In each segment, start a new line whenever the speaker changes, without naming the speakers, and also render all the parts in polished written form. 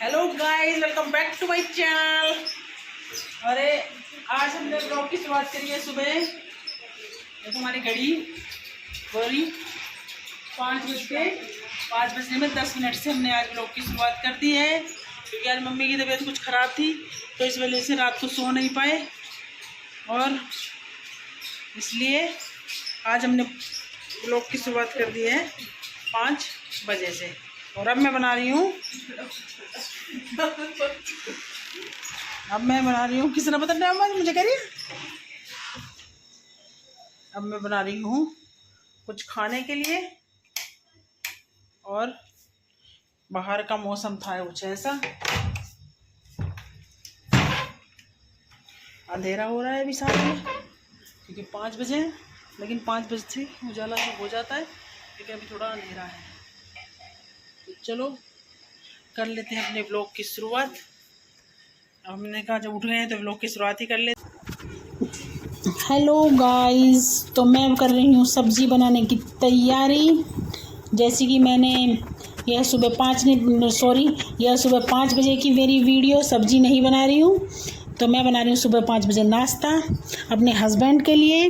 Hello guys, welcome back to my channel. अरे आज हमने ब्लॉग की शुरुआत करी है सुबह। देखो हमारी घड़ी बोली 5 बजने में 10 मिनट से हमने आज ब्लॉग की शुरुआत कर दी है, क्योंकि आज मम्मी की तबीयत कुछ ख़राब थी तो इस वजह से रात को सो नहीं पाए और इसलिए आज हमने ब्लॉग की शुरुआत कर दी है 5 बजे से। और अब मैं बना रही हूँ किसने पता नहीं मुझे करिए। अब मैं बना रही हूँ कुछ खाने के लिए और बाहर का मौसम था कुछ ऐसा, अंधेरा हो रहा है अभी साथ में, क्योंकि 5 बजे हैं, लेकिन 5 बजे से उजाला सब हो जाता है, लेकिन अभी थोड़ा अंधेरा है। तो चलो कर लेते हैं अपने ब्लॉग की शुरुआत। अब हमने कहा जब उठ गए हैं तो ब्लॉग की शुरुआत ही कर लेते। हेलो गाइस, तो मैं कर रही हूँ सब्ज़ी बनाने की तैयारी। जैसे कि मैंने यह सुबह 5 बजे की मेरी वीडियो, सब्ज़ी नहीं बना रही हूँ, तो मैं बना रही हूँ सुबह 5 बजे नाश्ता अपने हस्बैंड के लिए।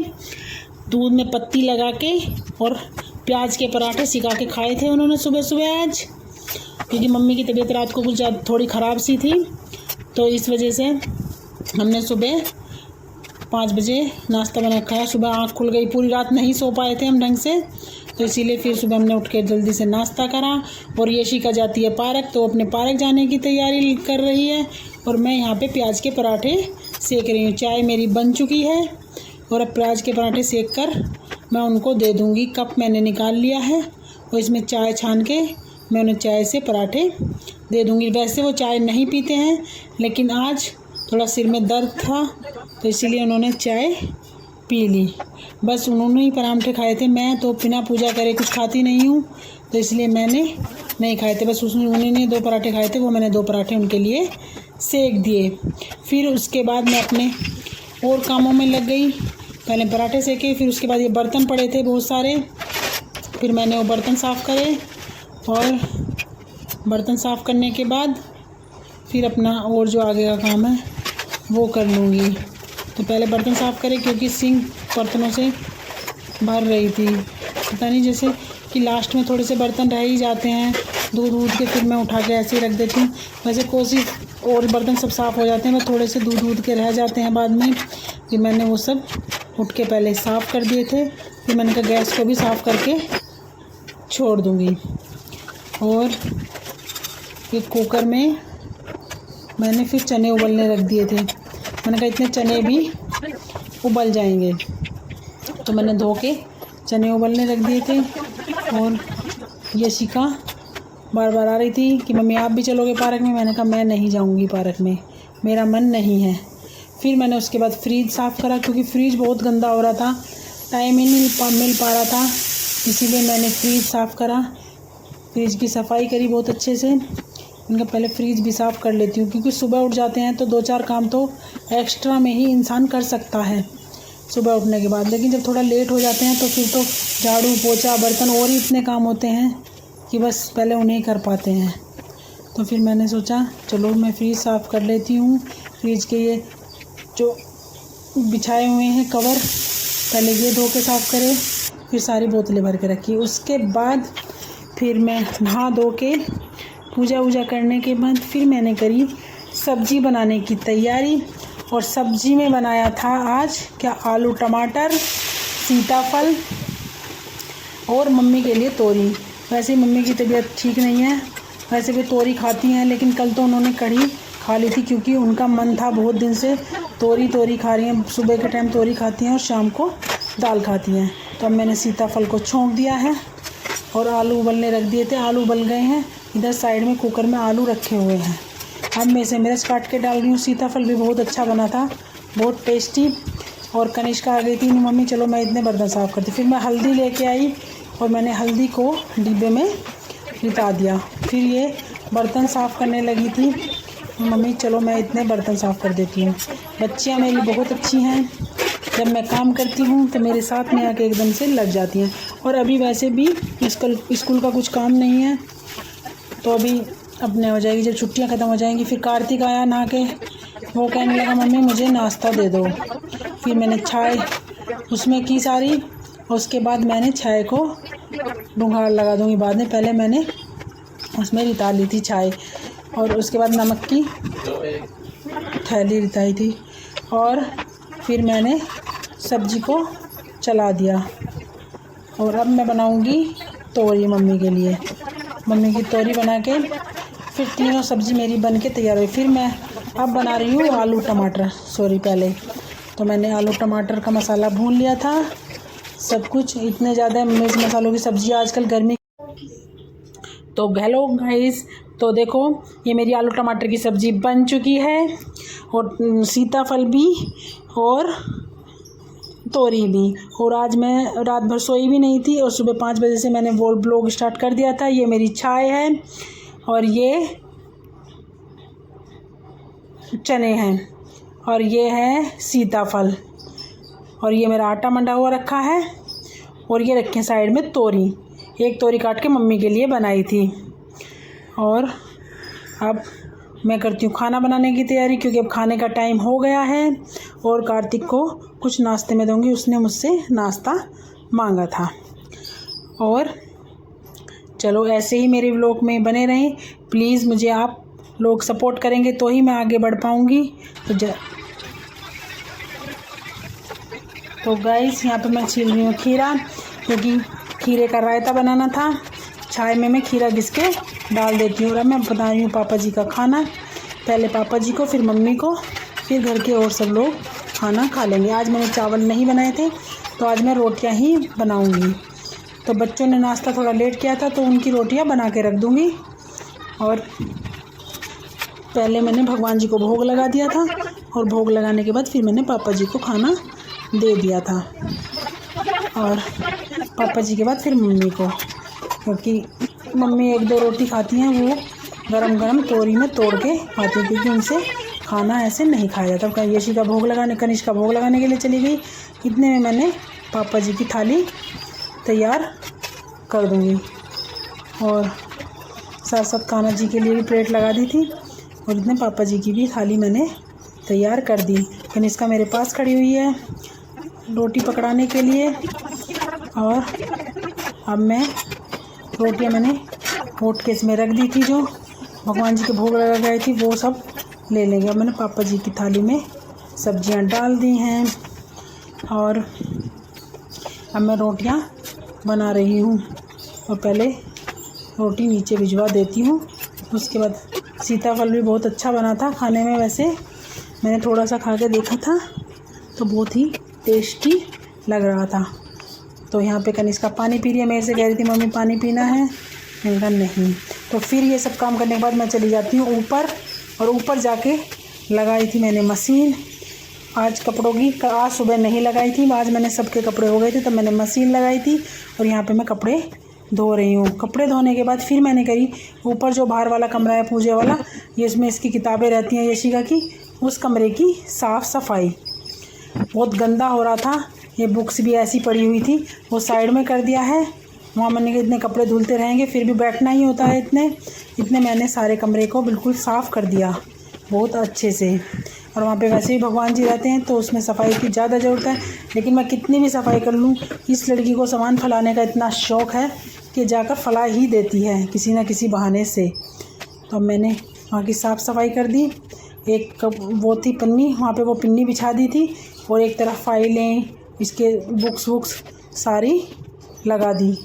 दूध में पत्ती लगा के और प्याज के पराठे सिका के खाए थे उन्होंने सुबह सुबह आज, क्योंकि मम्मी की तबीयत रात को कुछ थोड़ी ख़राब सी थी, तो इस वजह से हमने सुबह 5 बजे नाश्ता बना खाया। सुबह आँख खुल गई, पूरी रात नहीं सो पाए थे हम ढंग से, तो इसीलिए फिर सुबह हमने उठ के जल्दी से नाश्ता करा। और यशिका जाती है पार्क, तो अपने पार्क जाने की तैयारी कर रही है और मैं यहाँ पे प्याज के पराठे सेक रही हूँ। चाय मेरी बन चुकी है और अब प्याज के पराठे सेक कर मैं उनको दे दूँगी। कप मैंने निकाल लिया है और इसमें चाय छान के मैं उन्हें चाय से पराठे दे दूँगी। वैसे वो चाय नहीं पीते हैं, लेकिन आज थोड़ा सिर में दर्द था तो इसीलिए उन्होंने चाय पी ली। बस उन्होंने ही पराठे खाए थे, मैं तो बिना पूजा करे कुछ खाती नहीं हूँ, तो इसलिए मैंने नहीं खाए थे। बस उन्होंने 2 पराठे खाए थे, वो मैंने 2 पराठे उनके लिए सेक दिए। फिर उसके बाद मैं अपने और कामों में लग गई। पहले पराठे सेके, फिर उसके बाद ये बर्तन पड़े थे बहुत सारे, फिर मैंने वो बर्तन साफ़ करे और बर्तन साफ़ करने के बाद फिर अपना और जो आगे का काम है वो कर लूँगी। तो पहले बर्तन साफ़ करें, क्योंकि सिंक बर्तनों से भर रही थी। पता नहीं, जैसे कि लास्ट में थोड़े से बर्तन रह ही जाते हैं, दूध के फिर मैं उठा के ऐसे ही रख देती हूँ। वैसे कोशिश और बर्तन सब साफ़ हो जाते हैं, बस थोड़े से दूध के रह जाते हैं बाद में। फिर मैंने वो सब उठ के पहले साफ़ कर दिए थे, फिर मैंने कहा गैस को भी साफ़ करके छोड़ दूँगी। और फिर कुकर में मैंने फिर चने उबलने रख दिए थे। मैंने कहा इतने चने भी उबल जाएंगे, तो मैंने धो के चने उबलने रख दिए थे। और यशिका बार बार आ रही थी कि मम्मी आप भी चलोगे पार्क में। मैंने कहा मैं नहीं जाऊंगी पार्क में, मेरा मन नहीं है। फिर मैंने उसके बाद फ्रिज साफ़ करा, क्योंकि फ्रिज बहुत गंदा हो रहा था, टाइम ही नहीं मिल पा रहा था, इसीलिए मैंने फ्रिज साफ़ करा। फ्रिज की सफाई करी बहुत अच्छे से। उनका पहले फ्रिज भी साफ़ कर लेती हूँ, क्योंकि सुबह उठ जाते हैं तो 2-4 काम तो एक्स्ट्रा में ही इंसान कर सकता है सुबह उठने के बाद। लेकिन जब थोड़ा लेट हो जाते हैं तो फिर तो झाड़ू पोछा बर्तन और ही इतने काम होते हैं कि बस पहले उन्हें ही कर पाते हैं। तो फिर मैंने सोचा चलो मैं फ्रिज साफ़ कर लेती हूँ। फ्रिज के ये जो बिछाए हुए हैं कवर, पहले ये धो के साफ़ करे, फिर सारी बोतलें भर के रखी। उसके बाद फिर मैं नहा धो के पूजा वूजा करने के बाद फिर मैंने करी सब्ज़ी बनाने की तैयारी। और सब्ज़ी में बनाया था आज क्या, आलू टमाटर, सीताफल और मम्मी के लिए तोरी। वैसे मम्मी की तबीयत ठीक नहीं है, वैसे भी तोरी खाती हैं, लेकिन कल तो उन्होंने कढ़ी खा ली थी, क्योंकि उनका मन था बहुत दिन से तोरी खा रही हैं। सुबह के टाइम तोरी खाती हैं और शाम को दाल खाती हैं। तो अब मैंने सीताफल को छोंक दिया है और आलू उबलने रख दिए थे। आलू उबल गए हैं, इधर साइड में कुकर में आलू रखे हुए हैं। अब मैं इसे मिर्च काट के डाल रही हूँ। सीताफल भी बहुत अच्छा बना था, बहुत टेस्टी। और कनिष्का आ गई थी, मम्मी चलो मैं इतने बर्तन साफ़ करती। फिर मैं हल्दी लेके आई और मैंने हल्दी को डिब्बे में लिटा दिया। फिर ये बर्तन साफ़ करने लगी थी, मम्मी चलो मैं इतने बर्तन साफ़ कर देती हूँ। बच्चियाँ मेरी बहुत अच्छी हैं, जब मैं काम करती हूँ तो मेरे साथ में आके एकदम से लग जाती हैं। और अभी वैसे भी स्कूल का कुछ काम नहीं है, तो अभी अपने हो जाएगी, जब छुट्टियां ख़त्म हो जाएंगी। फिर कार्तिक आया नहा के, वो कहने लगा मम्मी मुझे नाश्ता दे दो। फिर मैंने चाय उसमें की सारी, उसके बाद मैंने चाय को डुंगार लगा दूँगी बाद में। पहले मैंने उसमें रिता ली थी चाय, और उसके बाद नमक की थैली रिताई थी, और फिर मैंने सब्जी को चला दिया। और अब मैं बनाऊंगी तोरी मम्मी के लिए। मम्मी की तोरी बना के फिर तीनों सब्ज़ी मेरी बन के तैयार हुई। फिर मैं अब बना रही हूँ आलू टमाटर। पहले तो मैंने आलू टमाटर का मसाला भून लिया था सब कुछ। इतने ज़्यादा मिर्च मसालों की सब्ज़ी आजकल गर्मी। तो हेलो गाइस, तो देखो ये मेरी आलू टमाटर की सब्ज़ी बन चुकी है, और सीताफल भी और तोरी भी। और आज मैं रात भर सोई भी नहीं थी, और सुबह 5 बजे से मैंने वो ब्लॉग स्टार्ट कर दिया था। ये मेरी चाय है, और ये चने हैं, और ये है सीताफल, और ये मेरा आटा मंडा हुआ रखा है, और ये रखे साइड में तोरी। एक तोरी काट के मम्मी के लिए बनाई थी। और अब मैं करती हूँ खाना बनाने की तैयारी, क्योंकि अब खाने का टाइम हो गया है। और कार्तिक को कुछ नाश्ते में दूँगी, उसने मुझसे नाश्ता मांगा था। और चलो ऐसे ही मेरे व्लॉग में बने रहें प्लीज़। मुझे आप लोग सपोर्ट करेंगे तो ही मैं आगे बढ़ पाऊँगी। तो गाइस यहाँ पे मैं छील रही हूँ खीरा, क्योंकि खीरे का रायता बनाना था। चाय में मैं खीरा घिस के डाल देती हूँ। और अब मैं बना रही हूँ पापा जी का खाना। पहले पापा जी को, फिर मम्मी को, फिर घर के और सब लोग खाना खा लेंगे। आज मैंने चावल नहीं बनाए थे, तो आज मैं रोटियां ही बनाऊंगी। तो बच्चों ने नाश्ता थोड़ा लेट किया था, तो उनकी रोटियां बना के रख दूंगी। और पहले मैंने भगवान जी को भोग लगा दिया था, और भोग लगाने के बाद फिर मैंने पापा जी को खाना दे दिया था, और पापा जी के बाद फिर मम्मी को, क्योंकि मम्मी 1-2 रोटी खाती हैं, वो गरम गरम तोरी में तोड़ के खाती हैं, क्योंकि उनसे खाना ऐसे नहीं खाया जाता। यशी का भोग लगाने, कनिष्क का भोग लगाने के लिए चली गई। इतने में मैंने पापा जी की थाली तैयार कर दूँगी, और साथ साथ कान्हा जी के लिए भी प्लेट लगा दी थी, और इतने पापा जी की भी थाली मैंने तैयार कर दी। कनिष्का मेरे पास खड़ी हुई है रोटी पकड़ाने के लिए। और अब मैं रोटियां मैंने हॉट केस में रख दी थी, जो भगवान जी के भोग लगा गई थी, वो सब ले लेंगे। अब मैंने पापा जी की थाली में सब्जियां डाल दी हैं, और अब मैं रोटियां बना रही हूँ। और पहले रोटी नीचे भिजवा देती हूँ। उसके बाद सीताफल भी बहुत अच्छा बना था खाने में। वैसे मैंने थोड़ा सा खा के देखा था, तो बहुत ही टेस्टी लग रहा था। तो यहाँ पे कनिष्का पानी पी रही है, मेरे से कह रही थी मम्मी पानी पीना है, मैंने कहा नहीं। तो फिर ये सब काम करने के बाद मैं चली जाती हूँ ऊपर, और ऊपर जाके लगाई थी मैंने मशीन आज कपड़ों की। आज सुबह नहीं लगाई थी, आज मैंने सबके कपड़े हो गए थे, तब मैंने मशीन लगाई थी, और यहाँ पे मैं कपड़े धो रही हूँ। कपड़े धोने के बाद फिर मैंने करी ऊपर जो बाहर वाला कमरा है पूजे वाला, ये इसमें इसकी किताबें रहती हैं यशिका की, उस कमरे की साफ़ सफाई। बहुत गंदा हो रहा था, ये बुक्स भी ऐसी पड़ी हुई थी, वो साइड में कर दिया है। वहाँ मैंने कहा इतने कपड़े धुलते रहेंगे, फिर भी बैठना ही होता है इतने मैंने सारे कमरे को बिल्कुल साफ़ कर दिया बहुत अच्छे से। और वहाँ पे वैसे ही भगवान जी रहते हैं, तो उसमें सफाई की ज़्यादा ज़रूरत है। लेकिन मैं कितनी भी सफाई कर लूँ, इस लड़की को सामान फैलाने का इतना शौक़ है कि जाकर फैला ही देती है किसी न किसी बहाने से। तो मैंने वहाँ की साफ़ सफाई कर दी। एक वो थी पन्नी, वहाँ पे वो पन्नी बिछा दी थी, और एक तरफ फाइलें, इसके बुक्स सारी लगा दी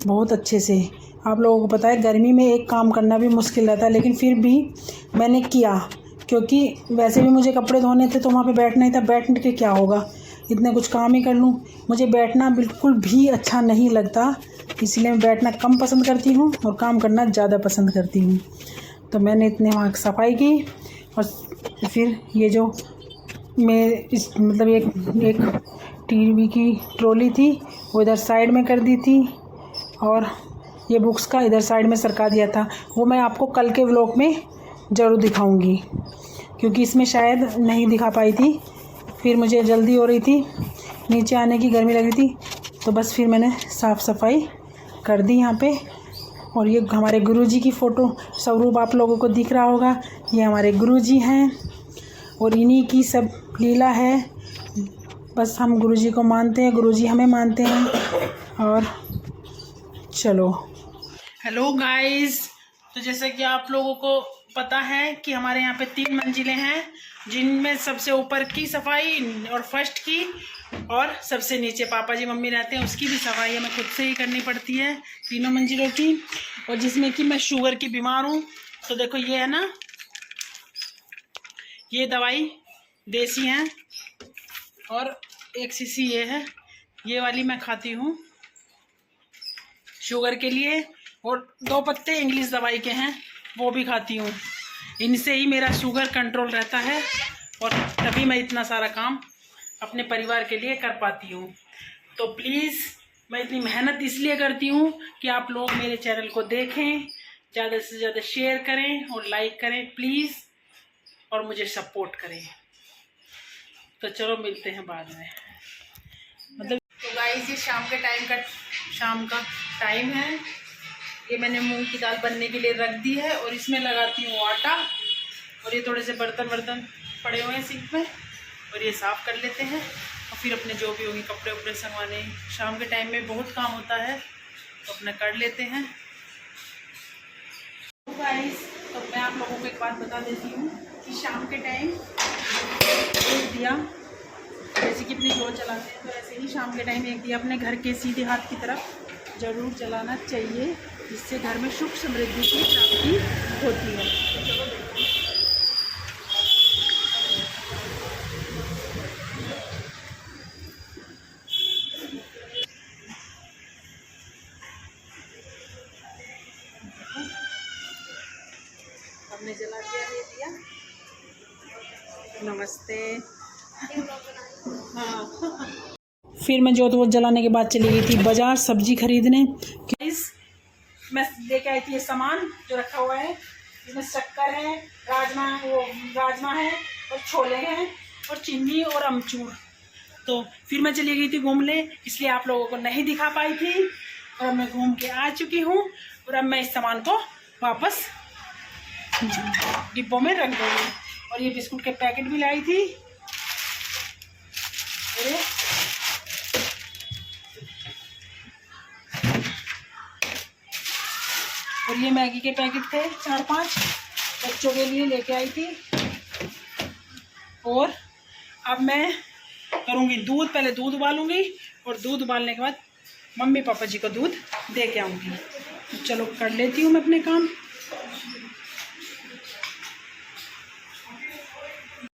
बहुत अच्छे से। आप लोगों को पता है गर्मी में एक काम करना भी मुश्किल रहता है, लेकिन फिर भी मैंने किया, क्योंकि वैसे भी मुझे कपड़े धोने थे, तो वहाँ पे बैठना ही था। बैठ के क्या होगा, इतने कुछ काम ही कर लूँ। मुझे बैठना बिल्कुल भी अच्छा नहीं लगता, इसलिए मैं बैठना कम पसंद करती हूँ और काम करना ज़्यादा पसंद करती हूँ। तो मैंने इतने वहाँ सफाई की, और फिर ये जो मतलब एक टीवी की ट्रॉली थी, वो इधर साइड में कर दी थी, और ये बुक्स का इधर साइड में सरका दिया था। वो मैं आपको कल के व्लॉग में ज़रूर दिखाऊंगी, क्योंकि इसमें शायद नहीं दिखा पाई थी। फिर मुझे जल्दी हो रही थी, नीचे आने की, गर्मी लग रही थी, तो बस फिर मैंने साफ़ सफाई कर दी यहाँ पे। और ये हमारे गुरुजी की फ़ोटो स्वरूप आप लोगों को दिख रहा होगा, ये हमारे गुरुजी हैं और इन्हीं की सब लीला है। बस हम गुरुजी को मानते हैं, गुरुजी हमें मानते हैं। और चलो, हेलो गाइस, तो जैसे कि आप लोगों को पता है कि हमारे यहाँ पे 3 मंजिलें हैं, जिनमें सबसे ऊपर की सफाई और फर्स्ट की और सबसे नीचे पापा जी मम्मी रहते हैं, उसकी भी सफाई हमें खुद से ही करनी पड़ती है, तीनों मंजिलों की। और जिसमें कि मैं शुगर की बीमार हूँ, तो देखो ये है ना, ये दवाई देसी है और 1 शीशी ये है, ये वाली मैं खाती हूँ शुगर के लिए, और 2 पत्ते इंग्लिश दवाई के हैं वो भी खाती हूँ। इनसे ही मेरा शुगर कंट्रोल रहता है और तभी मैं इतना सारा काम अपने परिवार के लिए कर पाती हूँ। तो प्लीज़, मैं इतनी मेहनत इसलिए करती हूँ कि आप लोग मेरे चैनल को देखें, ज़्यादा से ज़्यादा शेयर करें और लाइक करें प्लीज़, और मुझे सपोर्ट करें। तो चलो मिलते हैं बाद में। मतलब तो गाइस, ये शाम का टाइम है। ये मैंने मूंग की दाल बनने के लिए रख दी है और इसमें लगाती हूँ आटा। और ये थोड़े से बर्तन पड़े हुए हैं सिंक में, और ये साफ़ कर लेते हैं और फिर अपने जो भी होंगे कपड़े उपड़े संगवाने। शाम के टाइम में बहुत काम होता है तो अपना कर लेते हैं। तो गाइस, तो मैं आप लोगों को एक बात बता देती हूँ कि शाम के टाइम एक दिया, जैसे कि अपनी जोत जलाते हैं, तो ऐसे ही शाम के टाइम एक दिया अपने घर के सीधे हाथ की तरफ ज़रूर जलाना चाहिए, जिससे घर में सुख समृद्धि की प्राप्ति होती है। तो चलो देखते हैं। हमने जला दिया ये दिया। नमस्ते। हाँ। फिर मैं जोत वोत जलाने के बाद चली गई थी बाजार सब्जी खरीदने। मैं लेके आई थी ये सामान जो रखा हुआ है, इसमें शक्कर है, राजमा है और छोले हैं और चीनी और अमचूर। तो फिर मैं चली गई थी घूमने, इसलिए आप लोगों को नहीं दिखा पाई थी, और अब मैं घूम के आ चुकी हूँ और अब मैं इस सामान को वापस डिब्बों में रख दूँगी। और ये बिस्कुट के पैकेट भी लाई थी, और ये मैगी के पैकेट थे 4-5 बच्चों के लिए लेके आई थी। और अब मैं करूँगी दूध, पहले दूध उबालूँगी और दूध उबालने के बाद मम्मी पापा जी को दूध दे के आऊँगी। तो चलो कर लेती हूँ मैं अपने काम।